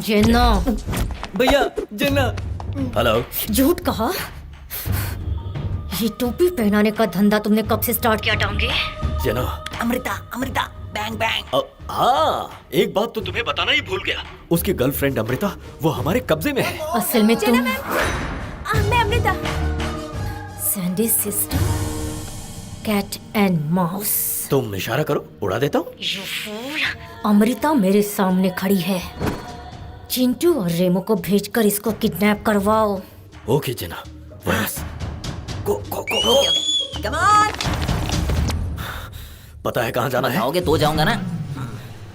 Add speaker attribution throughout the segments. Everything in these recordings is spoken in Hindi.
Speaker 1: जेना।
Speaker 2: भैया जेना।
Speaker 3: हेलो।
Speaker 1: झूठ कहा। ये टोपी पहनाने का धंधा तुमने कब से स्टार्ट किया टांगे?
Speaker 3: जेना।
Speaker 2: Amrita Amrita bang bang.
Speaker 3: हाँ, एक बात तो तुम्हें बताना ही भूल गया। उसकी गर्लफ्रेंड अमृता वो हमारे कब्जे में है।
Speaker 1: असल में तुम
Speaker 4: मैं Amrita.
Speaker 1: Sandy sister, cat and mouse.
Speaker 3: तुम इशारा करो, उड़ा देता हूँ।
Speaker 1: You fool! अमृता मेरे सामने खड़ी है। चिंटू और रेमो को भेजकर इसको किडनैप करवाओ।
Speaker 3: ओके जेना, बस गो गो गो गो।
Speaker 2: Come on.
Speaker 3: पता है कहाँ जाना है?
Speaker 2: आओगे तो जाऊंगा ना।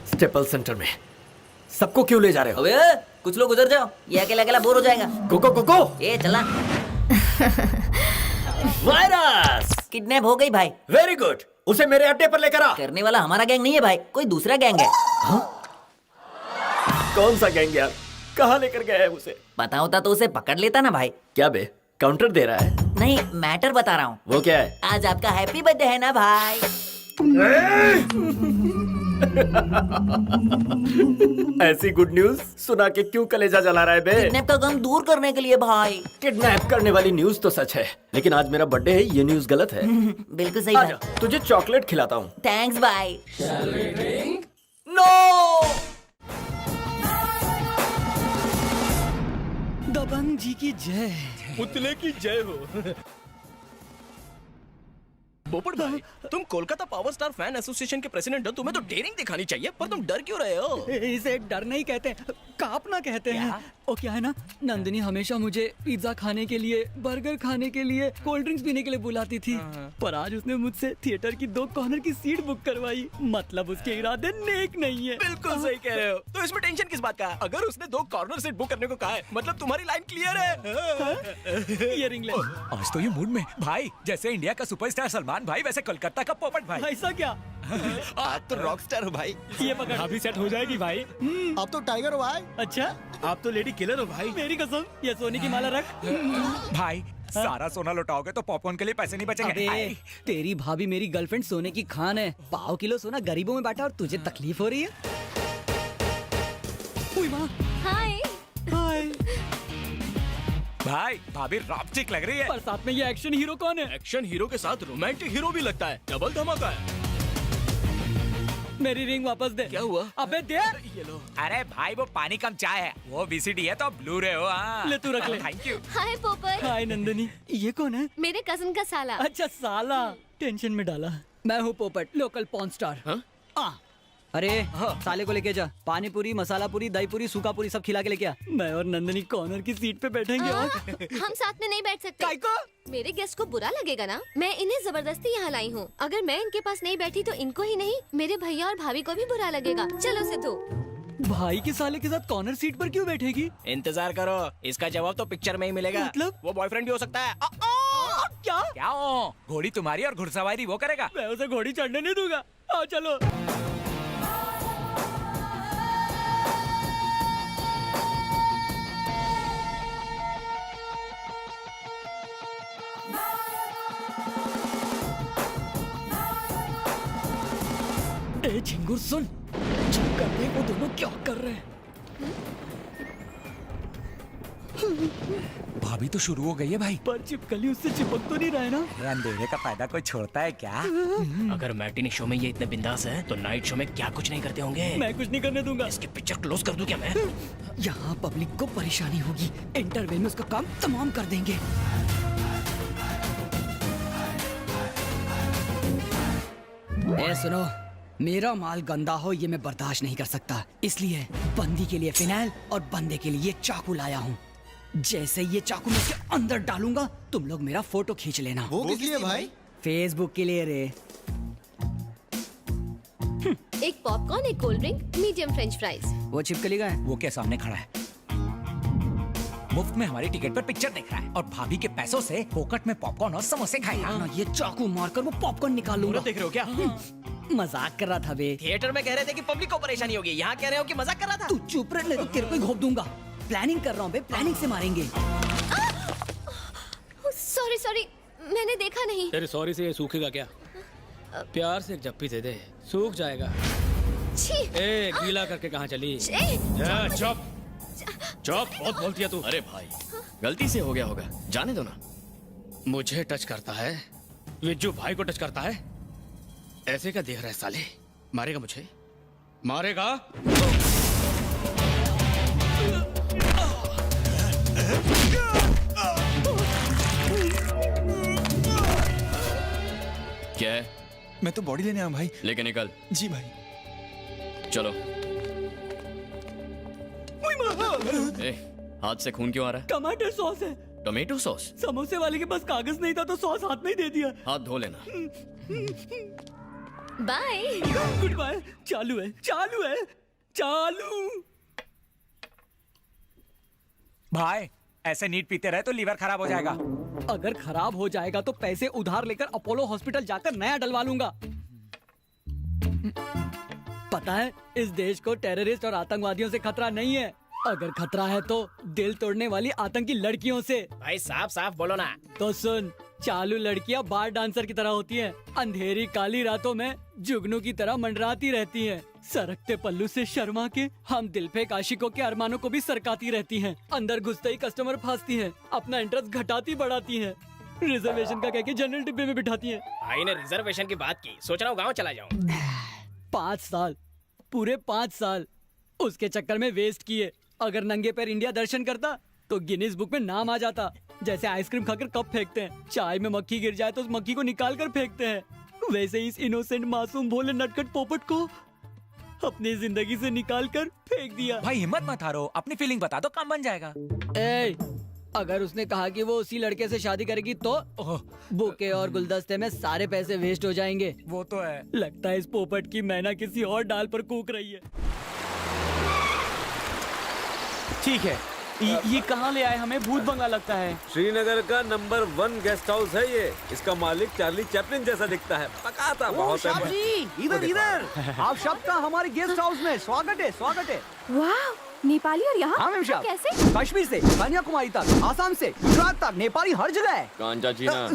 Speaker 3: स्टेपल सेंटर में। सबको क्यों ले जा रहे हो?
Speaker 2: अबे कुछ लोग गुजर जाओ, ये अकेला अकेला बोर हो जाएगा।
Speaker 3: गो गो गो गो।
Speaker 2: ये चला।
Speaker 3: वायरस
Speaker 2: किडनैप हो गई भाई।
Speaker 3: वेरी गुड, उसे मेरे अड्डे पर लेकर आ।
Speaker 2: करने वाला हमारा गैंग नहीं है भाई, कोई दूसरा गैंग है।
Speaker 3: कौन सा गैंग यार? कहाँ लेकर गया है उसे?
Speaker 2: पता होता तो उसे पकड़ लेता ना भाई।
Speaker 3: क्या बे, काउंटर दे रहा है?
Speaker 2: नहीं, मैटर बता रहा हूँ।
Speaker 3: वो क्या है?
Speaker 2: आज आपका हैप्पी बर्थडे है ना भाई।
Speaker 3: ऐसी गुड न्यूज सुना के क्यों कलेजा जला रहा है बे?
Speaker 2: किडनैप का गम दूर करने के लिए भाई।
Speaker 3: किडनैप करने वाली न्यूज तो सच है, लेकिन आज मेरा बर्थडे है, ये न्यूज गलत है।
Speaker 2: बिल्कुल सही
Speaker 3: आजा,
Speaker 2: भाई।
Speaker 3: तुझे चॉकलेट खिलाता हूँ।
Speaker 2: थैंक्स भाई।
Speaker 3: नो।
Speaker 5: दबंग जी की जय।
Speaker 6: पुतले की जय हो। पोपट भाई, तुम Kolkata power star fan association के प्रेसिडेंट हो, तुम्हें तो डेयरिंग दिखानी चाहिए, पर तुम डर क्यों रहे हो?
Speaker 5: इसे डर नहीं कहते, कांपना कहते हैं। वो क्या है ना, नंदिनी हमेशा मुझे पिज्जा खाने के लिए, बर्गर खाने के लिए, कोल्ड ड्रिंक्स पीने के लिए बुलाती थी, पर आज उसने मुझसे थिएटर की 2 कॉर्नर की सीट बुक करवाई। मतलब उसके इरादे नेक नहीं है।
Speaker 6: बिल्कुल सही कह रहे हो। तो इसमें टेंशन किस बात का? अगर उसने 2 कॉर्नर सीट बुक करने को कहा है, मतलब तुम्हारी लाइन क्लियर है।
Speaker 5: ये रिंग ले।
Speaker 7: आज तो ये मूड में भाई, जैसे इंडिया का सुपरस्टार सलमान भाई, वैसे कोलकाता का पोपट भाई।
Speaker 5: ऐसा क्या?
Speaker 6: आप तो रॉक स्टार हो भाई।
Speaker 5: ये पकड़।
Speaker 7: अभी सेट हो जाएगी भाई।
Speaker 6: आप तो टाइगर हो भाई।
Speaker 5: अच्छा,
Speaker 6: आप तो लेडी किलर हो भाई।
Speaker 5: मेरी कसम, ये सोने की माला रख।
Speaker 7: भाई सारा सोना लुटाओगे तो पॉपकॉर्न के लिए पैसे नहीं बचेंगे।
Speaker 5: अबे, तेरी भाभी मेरी गर्लफ्रेंड सोने की खान है। 1 किलो सोना गरीबों में बांटा और तुझे तकलीफ हो रही है? उई माँ।
Speaker 4: हाय।
Speaker 5: हाय।
Speaker 7: भाई भाभी रॉपचिक लग रही है।
Speaker 5: पर साथ में ये एक्शन हीरो कौन है?
Speaker 6: एक्शन हीरो के साथ रोमांटिक हीरो भी लगता है, डबल धमाका है।
Speaker 5: मेरी रिंग वापस दे।
Speaker 6: क्या हुआ?
Speaker 5: अबे दे।
Speaker 6: ये लो।
Speaker 7: अरे भाई वो पानी कम चाय है, वो VCD है तो ब्लू रे हो। हाँ
Speaker 5: ले तू रख ले।
Speaker 7: Thank you.
Speaker 4: हाय पोपट।
Speaker 5: हाय नंदनी। ये कौन है?
Speaker 4: मेरे कजन का साला।
Speaker 5: अच्छा साला, टेंशन में डाला। मैं हूँ पोपट, लोकल पॉर्न स्टार।
Speaker 6: हाँ?
Speaker 5: अरे साले को लेके जा, पानी पूरी, मसाला पूरी, दही पूरी, सूखा पूरी सब खिला के लेके आ। मैं और नंदनी कॉर्नर की सीट पे बैठेंगे। और
Speaker 4: हम साथ में नहीं बैठ सकते।
Speaker 5: काय को?
Speaker 4: मेरे गेस्ट को बुरा लगेगा ना। मैं इन्हें जबरदस्ती यहाँ लाई हूँ। अगर मैं इनके पास नहीं बैठी तो इनको ही नहीं, मेरे भैया और भाभी को भी बुरा लगेगा। चलो सिद्धू।
Speaker 5: भाई के साले के साथ कॉर्नर सीट पर क्यों बैठेगी?
Speaker 6: इंतजार करो, इसका जवाब तो पिक्चर में ही मिलेगा।
Speaker 5: मतलब?
Speaker 6: वो बॉयफ्रेंड भी हो सकता है।
Speaker 5: क्या?
Speaker 7: क्या हो? घोड़ी तुम्हारी और घुड़सवारी वो करेगा।
Speaker 5: मैं उसे घोड़ी चढ़ने नहीं दूंगा। आओ चलो। ए झिंगुर सुन, चेक कर दे वो दोनों क्या कर रहे हैं।
Speaker 7: भाभी तो शुरू हो गई है भाई।
Speaker 5: पर चिपकली उससे चिपक तो नहीं रहा है ना?
Speaker 7: अरे अंधेरे का फायदा कोई छोड़ता है क्या?
Speaker 6: अगर मैटिनी शो में ये इतने बिंदास हैं, तो नाइट शो में क्या कुछ नहीं करते होंगे।
Speaker 5: मैं कुछ नहीं करने दूंगा।
Speaker 6: इसकी पिक्चर क्लोज कर दूं क्या मैं?
Speaker 5: यहाँ पब्लिक को परेशानी होगी, इंटरवल में उसका काम तमाम कर देंगे। ए सुनो, मेरा माल गंदा हो ये मैं बर्दाश्त नहीं कर सकता, इसलिए बंदी के लिए फिनाइल और बंदे के लिए चाकू लाया हूँ। जैसे ये चाकू मैं इसके अंदर डालूंगा, तुम लोग मेरा फोटो खींच लेना।
Speaker 8: वो किस लिए भाई?
Speaker 5: फेसबुक के लिए रे।
Speaker 4: एक पॉपकॉर्न, एक cold drink, medium French fries.
Speaker 5: वो छिपकली का है?
Speaker 7: वो क्या सामने खड़ा है, मुफ्त में हमारी टिकट पर पिक्चर देख रहा है और भाभी के पैसों से फोकट में पॉपकॉर्न और समोसे खाएगा।
Speaker 5: ना ये चाकू मारकर वो पॉपकॉर्न निकाल लूंगा।
Speaker 6: देख रहे हो क्या?
Speaker 5: मजाक कर रहा था बे।
Speaker 6: थिएटर में कह रहे थे कि पब्लिक को परेशानी होगी, यहाँ कह रहे हो कि मजाक कर रहा था।
Speaker 5: तू चुप रह, नहीं तो तेरे को ही घोप दूंगा। प्लानिंग कर रहा हूँ बे, प्लानिंग से मारेंगे।
Speaker 4: सॉरी सॉरी, मैंने देखा नहीं।
Speaker 9: तेरे सॉरी से ये सूखेगा क्या? प्यार से एक जप्पी दे दे, सूख जाएगा।
Speaker 4: छी।
Speaker 9: ए गीला करके कहाँ चली?
Speaker 4: छी।
Speaker 9: चुप। चुप, बहुत बोलती है तू।
Speaker 3: अरे भाई गलती से हो गया होगा, जाने दो ना।
Speaker 9: मुझे टच करता है, विज्जू भाई को टच करता है, ऐसे क्या देख रहा है साले? मारेगा मुझे, मारेगा।
Speaker 3: क्या है?
Speaker 6: मैं तो बॉडी लेने आया हूं भाई।
Speaker 3: लेके निकल।
Speaker 6: जी भाई।
Speaker 3: चलो। ए, हाथ से खून क्यों आ रहा है?
Speaker 5: टमाटर सॉस है।
Speaker 3: Tomato sauce?
Speaker 5: समोसे वाले के पास कागज नहीं था तो सॉस हाथ में ही दे दिया।
Speaker 3: हाथ धो लेना।
Speaker 4: बाय।
Speaker 5: Good bye. चालू है, चालू है, चालू।
Speaker 7: भाई ऐसे नीट पीते रहे तो लीवर खराब हो जाएगा।
Speaker 5: अगर खराब हो जाएगा तो पैसे उधार लेकर अपोलो हॉस्पिटल जाकर नया डलवा लूंगा। पता है इस देश को टेररिस्ट और आतंकवादियों से खतरा नहीं है, अगर खतरा है तो दिल तोड़ने वाली आतंकी लड़कियों से।
Speaker 6: भाई साफ साफ बोलो ना।
Speaker 5: तो सुन, चालू लड़कियां बार डांसर की तरह होती हैं, अंधेरी काली रातों में जुगनू की तरह मंडराती रहती हैं, सरकते पल्लू से शर्मा के हम दिल पे आशिकों के अरमानों को भी सरकाती रहती हैं, अंदर घुसते ही कस्टमर फांसती हैं, अपना इंटरेस्ट घटाती बढ़ाती हैं, रिजर्वेशन का कह के जनरल डिब्बे में बिठाती हैं।
Speaker 6: भाई ने रिजर्वेशन की बात की, सोच रहा हूँ गाँव चला जाऊँ।
Speaker 5: 5 साल, पूरे 5 साल उसके चक्कर में वेस्ट किए। अगर नंगे पैर इंडिया दर्शन करता तो गिनीज बुक में नाम आ जाता। जैसे आइसक्रीम खाकर कप फेंकते हैं, चाय में मक्खी गिर जाए तो उस मक्खी को निकाल कर फेंकते हैं, वैसे ही इस इनोसेंट मासूम भोले नटखट पोपट को अपनी जिंदगी से निकाल कर फेंक दिया।
Speaker 7: भाई हिम्मत मत हारो, अपनी फीलिंग बता दो, काम बन जाएगा।
Speaker 5: ए, अगर उसने कहा कि वो उसी लड़के से शादी करेगी तो बुके और गुलदस्ते में सारे पैसे वेस्ट हो जाएंगे।
Speaker 7: वो तो है।
Speaker 5: लगता है इस पोपट की मैना किसी और डाल पर कूक रही है।
Speaker 8: ठीक है, ये कहाँ ले आए? हमें भूत बंगला लगता है।
Speaker 10: श्रीनगर का नंबर 1 गेस्ट हाउस है ये। इसका मालिक चार्ली चैपलिन जैसा दिखता है, पकाता बहुत है।
Speaker 8: इधर इधर आप सबका हमारे गेस्ट हाउस में स्वागत है, स्वागत है।
Speaker 11: वाह, नेपाली और यहाँ?
Speaker 8: हाँ मैम साहब,
Speaker 11: कैसे?
Speaker 8: कश्मीर से कन्याकुमारी तक, आसाम से गुजरात तक, नेपाली हर जगह है।
Speaker 3: कांचा चीना,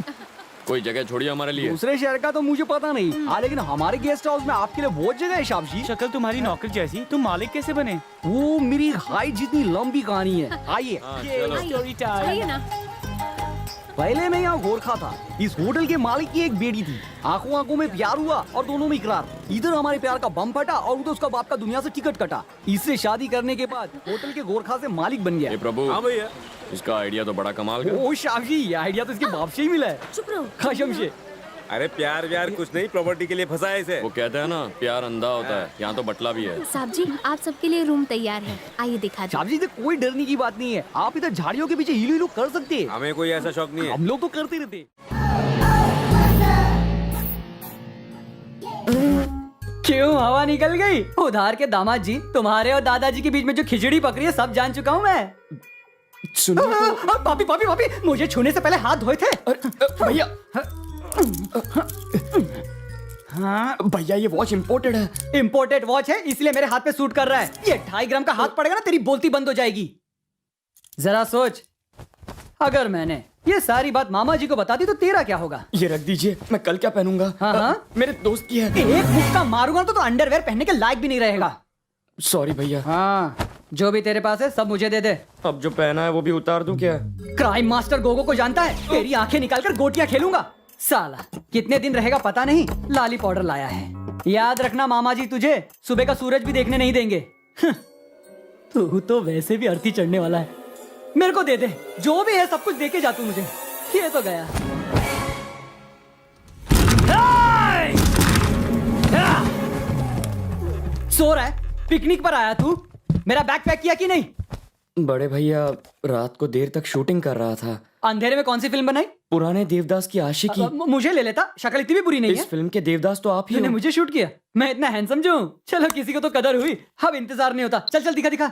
Speaker 3: कोई जगह छोड़िए हमारे लिए।
Speaker 8: दूसरे शहर का तो मुझे पता नहीं, हाँ लेकिन हमारे गेस्ट हाउस में आपके लिए बहुत जगह है साहब जी।
Speaker 5: शक्ल तुम्हारी नौकर जैसी, तुम मालिक कैसे बने?
Speaker 8: वो मेरी हाइट जितनी लंबी कहानी है। आइए।
Speaker 11: आइए ना।
Speaker 8: पहले मैं यहाँ गोरखा था। इस होटल के मालिक की एक बेटी थी, आंखों आंखों में प्यार हुआ और दोनों में इकरार। इधर हमारे प्यार का बम फटा और उधर उसका बाप का दुनिया से टिकट कटा। इससे शादी करने के बाद होटल के गोरखा से मालिक बन गया।
Speaker 3: प्रभु,
Speaker 10: हाँ भैया,
Speaker 3: इसका आइडिया तो बड़ा कमाल का।
Speaker 8: ओ शाह जी, ये आइडिया तो इसके बाप से ही मिला है।
Speaker 11: चुप रहो।
Speaker 8: कसम से।
Speaker 10: अरे प्यार व्यार कुछ नहीं, प्रॉपर्टी के लिए फंसा है इसे।
Speaker 3: वो कहते हैं ना, प्यार अंधा होता है, यहाँ तो बटला भी है।
Speaker 11: साहब जी, आप सबके लिए रूम तैयार है, आइए दिखा दो।
Speaker 8: साहब जी, इसे कोई डरने की बात नहीं है, आप इधर झाड़ियों के पीछे हिलू हिलू कर सकते हैं।
Speaker 10: हमें कोई ऐसा शौक नहीं है।
Speaker 8: हम लोग तो करते रहते। क्यों हवा निकल गई? उधार के दामाद जी, तुम्हारे और दादाजी के बीच में जो खिचड़ी पक रही है सब जान चुका हूँ मैं।
Speaker 5: सुनो तो।
Speaker 8: पापी पापी पापी, मुझे छूने से पहले हाथ धोए थे।
Speaker 5: भैया, हाँ भैया, ये वॉच इम्पोर्टेड है।
Speaker 8: इम्पोर्टेड वॉच है इसलिए मेरे हाथ पे सूट कर रहा है। ये 2.5 ग्राम का हाथ पड़ेगा ना, तेरी बोलती बंद हो जाएगी। जरा सोच, अगर मैंने ये सारी बात मामा जी को बता दी तो तेरा क्या होगा?
Speaker 5: ये रख दीजिए, मैं कल क्या पहनूंगा?
Speaker 8: हाँ?
Speaker 5: मेरे दोस्त की है।
Speaker 8: एक मुक्का मारूंगा तो अंडरवेयर पहनने के लायक भी नहीं रहेगा।
Speaker 5: सॉरी भैया।
Speaker 8: हाँ, जो भी तेरे पास है सब मुझे दे दे।
Speaker 5: अब जो पहना है वो भी उतार दूं क्या?
Speaker 8: क्राइम मास्टर गोगो को जानता है? तेरी आंखें निकालकर गोटियां खेलूंगा। साला कितने दिन रहेगा पता नहीं, लाली पाउडर लाया है। याद रखना मामा जी, तुझे सुबह का सूरज भी देखने नहीं देंगे। तू तो वैसे भी अर्थी चढ़ने वाला है। मेरे को दे दे, जो भी है सब कुछ दे के जा तू मुझे। ये तो गया। सो रहा है? पिकनिक पर आया तू? मेरा बैग पैक किया कि नहीं?
Speaker 5: बड़े भैया, रात को देर तक शूटिंग कर रहा था।
Speaker 8: अंधेरे में कौन सी फिल्म बनाई?
Speaker 5: पुराने देवदास की आशिकी।
Speaker 8: मुझे ले लेता, शक्ल इतनी भी बुरी नहीं है।
Speaker 5: इस फिल्म के देवदास तो आप ही
Speaker 8: तूने
Speaker 5: हो।
Speaker 8: मुझे शूट किया? मैं इतना हैंडसम जो हूँ? चलो किसी को तो कदर हुई, अब इंतजार नहीं होता। चल चल दिखा दिखा।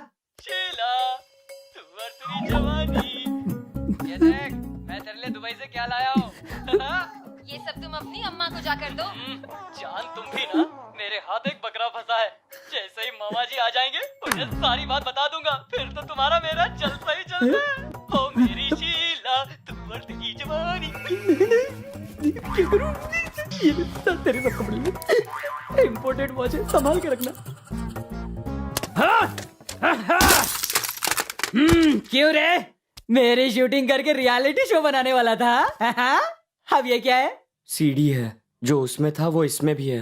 Speaker 8: ये देख, मैं तेरे लिए दुबई से क्या लाया हूँ।
Speaker 11: ये सब तुम अपनी अम्मा को जाकर दो।
Speaker 8: जान तुम भी ना, मेरे हाथ एक बकरा फंसा है। जैसे ही मामा जी आ जाएंगे उन्हें सारी बात बता दूंगा, फिर तो तुम्हारा मेरा चलता ही चलता है। ओ मेरी शीला, तू मर्द की जवानी। क्या करूं? ये तेरे सब कपड़े इम्पोर्टेड वॉच है, संभाल के रखना। क्यों रे? मेरी शूटिंग करके रियलिटी शो बनाने वाला था? अब ये क्या है?
Speaker 12: सीडी है, जो उसमें था वो इसमें भी है।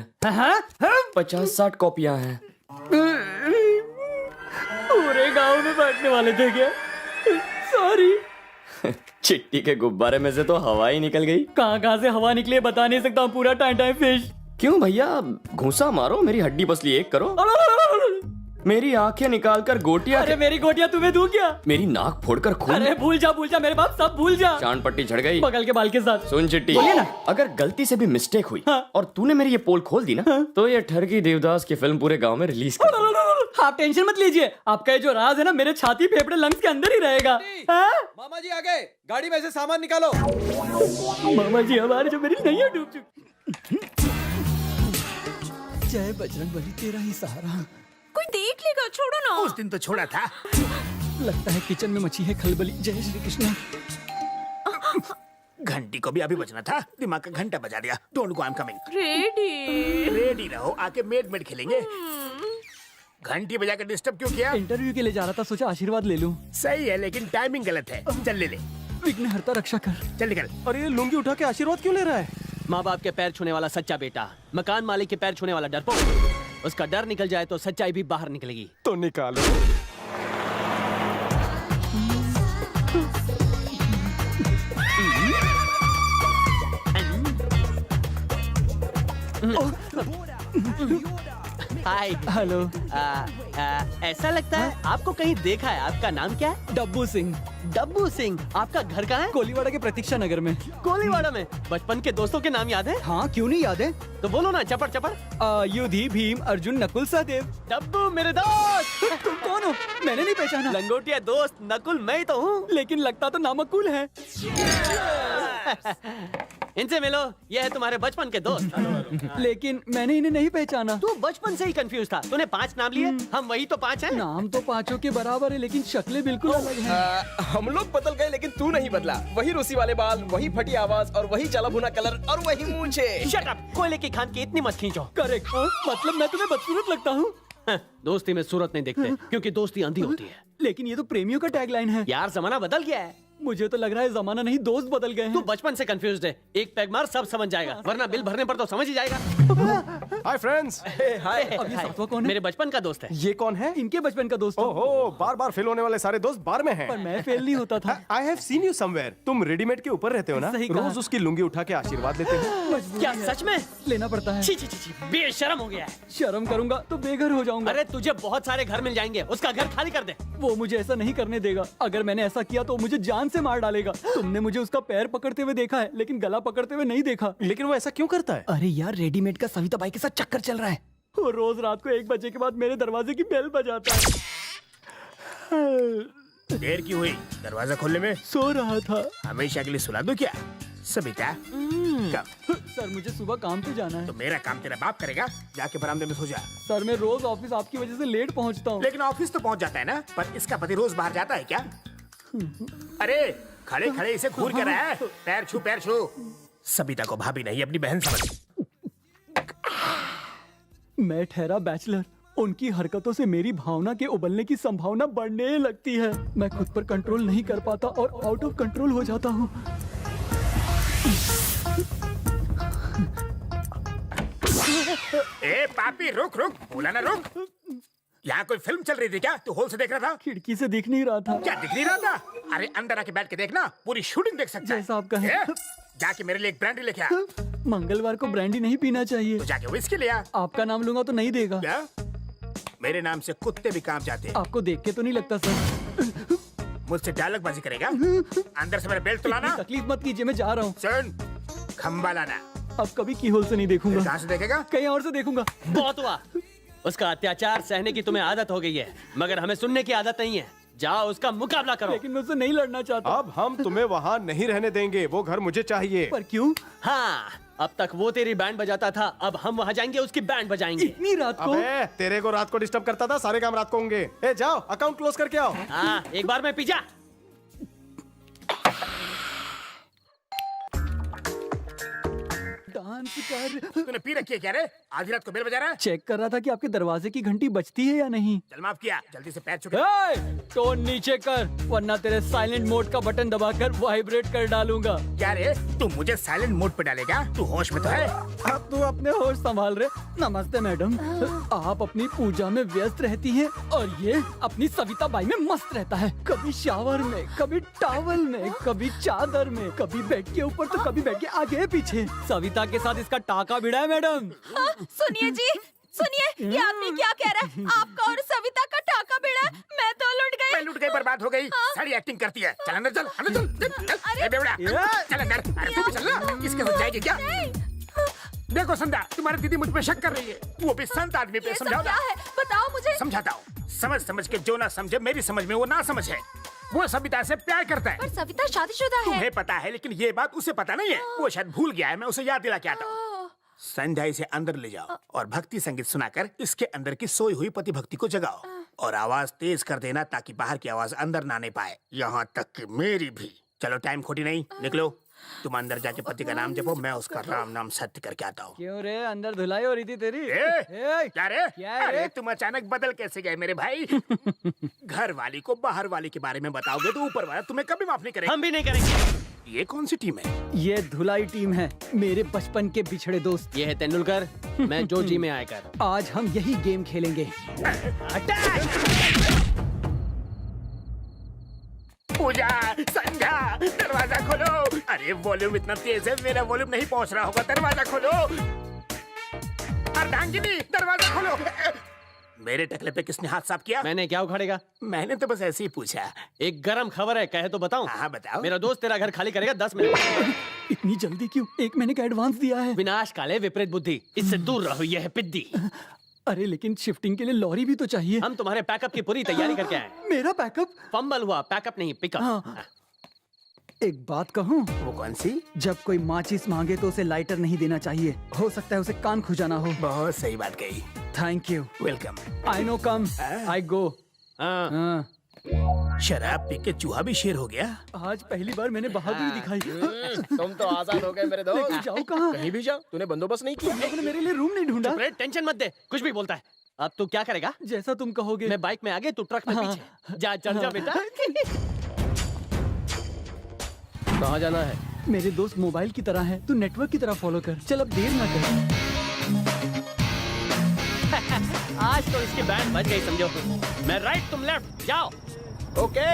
Speaker 12: 50-60 कॉपियां हैं।
Speaker 8: पूरे गांव में बांटने वाले थे क्या? सॉरी।
Speaker 12: चिट्टी के गुब्बारे में से तो हवा ही निकल गई।
Speaker 8: कहाँ से हवा निकली है बता नहीं सकता हूँ। पूरा टाइम फिश।
Speaker 12: क्यों भैया, घूंसा मारो, मेरी हड्डी पसली एक करो। मेरी आंखें निकाल कर गोटियां।
Speaker 8: अरे मेरी गोटियां तुम्हें दूं क्या?
Speaker 12: मेरी नाक फोड़कर खून।
Speaker 8: अरे भूल जा मेरे बाप, सब भूल जा।
Speaker 12: चांद पट्टी झड़ गई
Speaker 8: बगल के बाल के साथ।
Speaker 12: सुन चिट्टी,
Speaker 8: बोलिए ना।
Speaker 12: अगर गलती से भी मिस्टेक हुई और तूने मेरी ये पोल खोल दी ना, तो ये ठरकी देवदास की फिल्म पूरे गांव में रिलीज कर।
Speaker 8: आप टेंशन मत लीजिए, आपका ये जो राज है ना मेरे छाती फेफड़े लंग्स के अंदर ही रहेगा।
Speaker 6: मामा जी आ गए, गाड़ी में से सामान निकालो।
Speaker 8: मामा जी हमारे जो मेरी नैया डूब चुकी। जय बजरंग बली, तेरा ही सहारा।
Speaker 11: कोई देख लेगा, छोड़ो ना।
Speaker 6: उस दिन तो छोड़ा था।
Speaker 8: लगता है किचन में मची है खलबली। जय श्री कृष्ण।
Speaker 6: घंटी को भी अभी बजना था, दिमाग का घंटा बजा दिया। Don't go, I am coming.
Speaker 11: Ready
Speaker 6: ready रहो, आके मेड खेलेंगे। घंटी बजा के डिस्टर्ब क्यों किया?
Speaker 8: इंटरव्यू के लिए जा रहा था, सोचा आशीर्वाद ले लूं।
Speaker 6: सही है, लेकिन टाइमिंग गलत है। चल ले ले,
Speaker 8: विघ्नहर्ता रक्षा कर।
Speaker 6: चल निकल।
Speaker 13: और ये लुंगी उठा के आशीर्वाद क्यों ले रहा है?
Speaker 3: माँ बाप के पैर छूने वाला सच्चा बेटा, मकान मालिक के पैर छूने वाला डरपोक। उसका डर निकल जाए तो सच्चाई भी बाहर निकलेगी।
Speaker 13: तो निकालो।
Speaker 3: हाय।
Speaker 8: हेलो।
Speaker 3: ऐसा लगता है आपको कहीं देखा है। आपका नाम क्या है?
Speaker 8: डब्बू सिंह।
Speaker 3: डब्बू सिंह। आपका घर कहाँ है?
Speaker 8: कोलीवाड़ा के प्रतीक्षा नगर में।
Speaker 3: कोलीवाड़ा में? बचपन के दोस्तों के नाम याद है?
Speaker 8: हाँ, क्यों नहीं याद है?
Speaker 3: तो बोलो ना, चपर चपर।
Speaker 8: युधि, भीम, अर्जुन, नकुल, सहदेव।
Speaker 3: डब्बू मेरे दोस्त।
Speaker 8: तुम कौन हो? मैंने नहीं पहचाना।
Speaker 3: लंगोटिया दोस्त नकुल मैं ही तो हूँ।
Speaker 8: लेकिन लगता तो नामकुल है।
Speaker 3: इनसे मिलो, ये है तुम्हारे बचपन के दोस्त।
Speaker 8: लेकिन मैंने इन्हें नहीं पहचाना।
Speaker 3: तू बचपन से ही कंफ्यूज था। तूने 5 नाम लिए, हम वही तो 5 हैं।
Speaker 8: नाम तो पांचों के बराबर है, लेकिन शक्लें बिल्कुल अलग हैं।
Speaker 6: हम लोग बदल गए, लेकिन तू नहीं बदला। वही रूसी वाले बाल, वही फटी आवाज और वही जला भुना कलर और वही मूंछे।
Speaker 3: शट अप, कोयले की खान की इतनी मत खींचो।
Speaker 8: करेक्ट। मतलब मैं तुम्हें बदसूरत लगता हूँ?
Speaker 3: दोस्ती में सूरत नहीं देखते, क्योंकि दोस्ती अंधी होती है।
Speaker 8: लेकिन ये तो प्रेमियों का टैगलाइन है।
Speaker 3: यार जमाना बदल गया है।
Speaker 8: मुझे तो लग रहा है जमाना नहीं, दोस्त बदल गए हैं।
Speaker 3: तू बचपन से कंफ्यूज्ड है। एक पैग मार सब समझ जाएगा, वरना बिल भरने पर तो समझ ही जाएगा।
Speaker 13: Hi friends.
Speaker 3: हाय।
Speaker 8: अब ये सातवां कौन है?
Speaker 3: मेरे बचपन का दोस्त है।
Speaker 13: ये कौन है?
Speaker 8: इनके बचपन का दोस्त।
Speaker 13: ओहो, बार फेल होने वाले सारे दोस्त बार में हैं।
Speaker 8: पर मैं फेल नहीं होता था।
Speaker 13: I have seen you somewhere. तुम रेडीमेड के ऊपर रहते हो ना?
Speaker 8: सही कहा।
Speaker 13: रोज उसकी लुंगी उठा के आशीर्वाद लेते हो।
Speaker 3: क्या सच में?
Speaker 8: लेना पड़ता है।
Speaker 3: छी छी छी छी, बेशरम हो गया है।
Speaker 8: शर्म करूंगा तो बेघर हो जाऊंगा।
Speaker 3: अरे तुझे बहुत सारे घर मिल जाएंगे, उसका घर खाली कर दे।
Speaker 8: वो मुझे ऐसा नहीं करने देगा। अगर मैंने ऐसा किया तो मुझे जान से मार डालेगा। तुमने मुझे उसका पैर पकड़ते हुए देखा है, लेकिन गला पकड़ते हुए नहीं देखा।
Speaker 13: लेकिन वो ऐसा क्यों करता है?
Speaker 8: अरे यार, रेडीमेड का सविता बाई के साथ चक्कर चल रहा है। वो रोज रात को 1 बजे के बाद मेरे दरवाजे की बेल बजाता है।
Speaker 6: देर की हुई दरवाजा खोलने में?
Speaker 8: सो रहा था।
Speaker 6: हमेशा के लिए सुला दूं क्या? सबिता,
Speaker 8: सर मुझे सुबह काम पे जाना है।
Speaker 6: तो मेरा काम तेरा बाप करेगा। जाके बरामदे में सो जा।
Speaker 8: सर मैं रोज ऑफिस आपकी वजह से लेट पहुंचता हूँ।
Speaker 6: लेकिन ऑफिस तो पहुंच जाता है ना, पर इसका पति रोज बाहर जाता है क्या? अरे खड़े खड़े इसे घूर कर रहा है। पैर छू पैर छू। सबिता को भाभी नहीं अपनी बहन समझ।
Speaker 8: मैं ठहरा बैचलर। उनकी हरकतों से मेरी भावना के उबलने की संभावना बढ़ने लगती है। मैं खुद पर कंट्रोल नहीं कर पाता और आउट ऑफ कंट्रोल हो जाता हूँ।
Speaker 6: ए पापी रुक रुक, बोला ना रुक। यहाँ कोई फिल्म चल रही थी क्या? तू हॉल से देख रहा था?
Speaker 8: खिड़की से दिख नहीं रहा था।
Speaker 6: क्या दिख नहीं रहा था? अरे अंदर आके बैठ के देखना, पूरी शूटिंग देख सकता है।
Speaker 8: जैसा आप कहें।
Speaker 6: जाके मेरे लिए एक ब्रांडी लेके आ।
Speaker 8: मंगलवार को ब्रांडी नहीं पीना चाहिए।
Speaker 6: तो जाके विस्की ले आ।
Speaker 8: आपका नाम लूंगा तो नहीं देगा।
Speaker 6: क्या? मेरे नाम से कुत्ते भी कांप जाते हैं।
Speaker 8: आपको देख के तो नहीं लगता सर।
Speaker 6: मुझसे डायलॉगबाजी करेगा? अंदर से मेरा बेल्ट तो लाना।
Speaker 8: तकलीफ मत कीजिए, मैं जा रहा हूँ।
Speaker 6: सुन, खंबा लाना।
Speaker 8: अब कभी की होल से नहीं देखूंगा।
Speaker 6: कहाँ से देखेगा?
Speaker 8: कहीं और से देखूंगा।
Speaker 3: बहुत हुआ। उसका अत्याचार सहने की तुम्हें आदत हो गई है, मगर हमें सुनने की आदत नहीं है। जाओ उसका मुकाबला करो।
Speaker 8: लेकिन मैं उससे नहीं लड़ना चाहता।
Speaker 13: अब हम तुम्हें वहाँ नहीं रहने देंगे। वो घर मुझे चाहिए।
Speaker 8: पर क्यों?
Speaker 3: हाँ, अब तक वो तेरी बैंड बजाता था, अब हम वहाँ जाएंगे उसकी बैंड बजाएंगे।
Speaker 8: इतनी रात को?
Speaker 13: अबे, तेरे को रात को डिस्टर्ब करता था, सारे काम रात को होंगे। ए जाओ, अकाउंट क्लोज करके आओ।
Speaker 3: हाँ, एक बार में पिज्जा।
Speaker 5: डांस कर।
Speaker 6: तूने पी रखी है क्या रे? आधी रात को बेल बजा रहा है?
Speaker 5: चेक कर रहा था कि आपके दरवाजे की घंटी बजती है या नहीं।
Speaker 6: चल माफ किया, जल्दी से पैर छूट।
Speaker 5: टोन नीचे कर, वरना तेरे साइलेंट मोड का बटन दबाकर वाइब्रेट कर डालूंगा।
Speaker 6: क्या रे, तू मुझे साइलेंट मोड पे डालेगा? तू होश में तो है?
Speaker 5: अब तू अपने होश संभाल रहे। नमस्ते मैडम, आप अपनी पूजा में व्यस्त रहती हैं और ये अपनी सविता बाई में मस्त रहता है। कभी शावर में, कभी टॉवल में, कभी चादर में, कभी बेड के ऊपर तो कभी बेड के आगे पीछे। सविता के साथ इसका टाका भिड़ा है मैडम।
Speaker 11: सुनिए जी, सुनिए, ये आपने क्या कह रहा है? आपका और सविता का टाका भिड़ा? मैं तो लुट गई।
Speaker 6: मैं लुट गई, बर्बाद हो गई। सारी एक्टिंग करती है। चल अंदर चल, अंदर चल, चल। ए बेवड़ा, चल अंदर। अरे तू भी चल ना, इसके साथ जाएगी क्या? देखो संध्या, तुम्हारी दीदी मुझ पे शक कर रही है, वो भी संत आदमी पे। समझाओ ना।
Speaker 11: बताओ मुझे।
Speaker 6: समझाता हूँ। समझ समझ के जो ना समझे, मेरी समझ में वो ना समझ है। वो सविता से प्यार करता है।
Speaker 4: पर सविता शादीशुदा है।
Speaker 6: तुम्हें पता है, लेकिन ये बात उसे पता नहीं है। वो शायद भूल गया है, मैं उसे याद दिला के आता हूँ। संध्या, इसे अंदर ले जाओ और भक्ति संगीत सुनाकर इसके अंदर की सोई हुई पति भक्ति को जगाओ और आवाज तेज कर देना ताकि बाहर की आवाज अंदर ना आने पाए, यहाँ तक कि मेरी भी। चलो टाइम खोटी नहीं, निकलो। तुम अंदर जाके पति का नाम जपो, मैं उसका राम नाम सत्य करके आता हूँ।
Speaker 5: क्यों रे, अंदर धुलाई हो रही थी तेरी?
Speaker 6: क्या रे?
Speaker 5: क्या रे?
Speaker 6: अरे तुम अचानक बदल कैसे गए मेरे भाई? घर वाली को बाहर वाली के बारे में बताओगे तो ऊपर वाला तुम्हें कभी माफ नहीं करेगा।
Speaker 3: हम भी नहीं करेंगे।
Speaker 6: ये कौन सी टीम है?
Speaker 5: ये धुलाई टीम है, मेरे बचपन के बिछड़े दोस्त।
Speaker 3: ये है तेंदुलकर, मैं जोजी में आकर।
Speaker 5: आज हम यही गेम खेलेंगे।
Speaker 6: पूजा, संध्या, दरवाजा खोलो। अरे वॉल्यूम इतना तेज है, मेरा वॉल्यूम नहीं पहुंच रहा होगा। दरवाजा खोलो। अर्धांगिनी, दरवाजा खोलो। मेरे टकले पे किसने हाथ साफ किया?
Speaker 3: मैंने, क्या उखाड़ेगा?
Speaker 6: मैंने तो बस ऐसे ही पूछा।
Speaker 3: एक गरम खबर है, कहे तो बताऊं?
Speaker 6: हाँ बताओ।
Speaker 3: मेरा दोस्त तेरा घर खाली करेगा 10 मिनट।
Speaker 5: इतनी जल्दी क्यों? 1 महीने का एडवांस दिया है।
Speaker 3: विनाश काले विपरीत बुद्धि, इससे दूर रहो, यह है पिद्दी।
Speaker 5: अरे लेकिन शिफ्टिंग के लिए लॉरी भी तो चाहिए।
Speaker 3: हम तुम्हारे पैकअप की पूरी तैयारी करके आए।
Speaker 5: मेरा पैकअप?
Speaker 3: फंबल हुआ, पैकअप नहीं, पिकअप।
Speaker 5: हाँ। एक बात कहूँ?
Speaker 6: वो कौन सी?
Speaker 5: जब कोई माचिस मांगे तो उसे लाइटर नहीं देना चाहिए। हो सकता है उसे कान खुजाना हो।
Speaker 6: बहुत सही बात कही।
Speaker 5: Thank you.
Speaker 6: Welcome.
Speaker 5: I know, come I go.
Speaker 6: शराब पी के चूहा भी शेर हो गया।
Speaker 5: आज पहली बार मैंने बहादुरी दिखाई।
Speaker 13: तुम तो आजाद हो गए मेरे दोस्त।
Speaker 5: लेकिन जाओ कहाँ?
Speaker 13: कहीं भी जाओ, तूने बंदोबस्त नहीं किया।
Speaker 5: तुमने मेरे लिए रूम नहीं ढूंढा?
Speaker 3: टेंशन मत दे, कुछ भी बोलता है। अब तू क्या करेगा?
Speaker 5: जैसा तुम कहोगे।
Speaker 3: मैं बाइक में आगे, तू ट्रक में पीछे। जा, चल जा बेटा। कहाँ जाना है?
Speaker 5: मेरे दोस्त मोबाइल की तरह है, तू नेटवर्क की तरह फॉलो कर। चल अब देर ना कर।
Speaker 3: आज तो इसकी बैंड बज गई समझो। मैं राइट, तुम लेफ्ट, जाओ।
Speaker 13: ओके।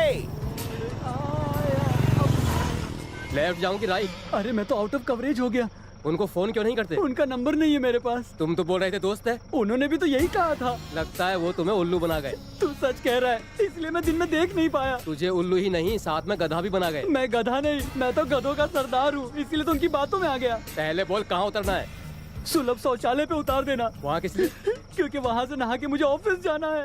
Speaker 3: लेफ्ट जाऊं कि राइट?
Speaker 5: अरे मैं तो आउट ऑफ कवरेज हो गया।
Speaker 3: उनको फोन क्यों नहीं करते?
Speaker 5: उनका नंबर नहीं है मेरे पास।
Speaker 3: तुम तो बोल रहे थे दोस्त है।
Speaker 5: उन्होंने भी तो यही कहा था।
Speaker 3: लगता है वो तुम्हें उल्लू बना गए।
Speaker 5: तू सच कह रहा है, इसलिए मैं दिन में देख नहीं पाया।
Speaker 3: तुझे उल्लू ही नहीं, साथ में गधा भी बना गए।
Speaker 5: मैं गधा नहीं, मैं तो गधों का सरदार हूँ, इसलिए तो उनकी बातों में आ गया।
Speaker 3: पहले बोल कहाँ उतरना है?
Speaker 5: सुलभ शौचालय पे उतार देना।
Speaker 3: वहाँ किस लिए?
Speaker 5: क्योंकि वहाँ से नहा के मुझे ऑफिस जाना है।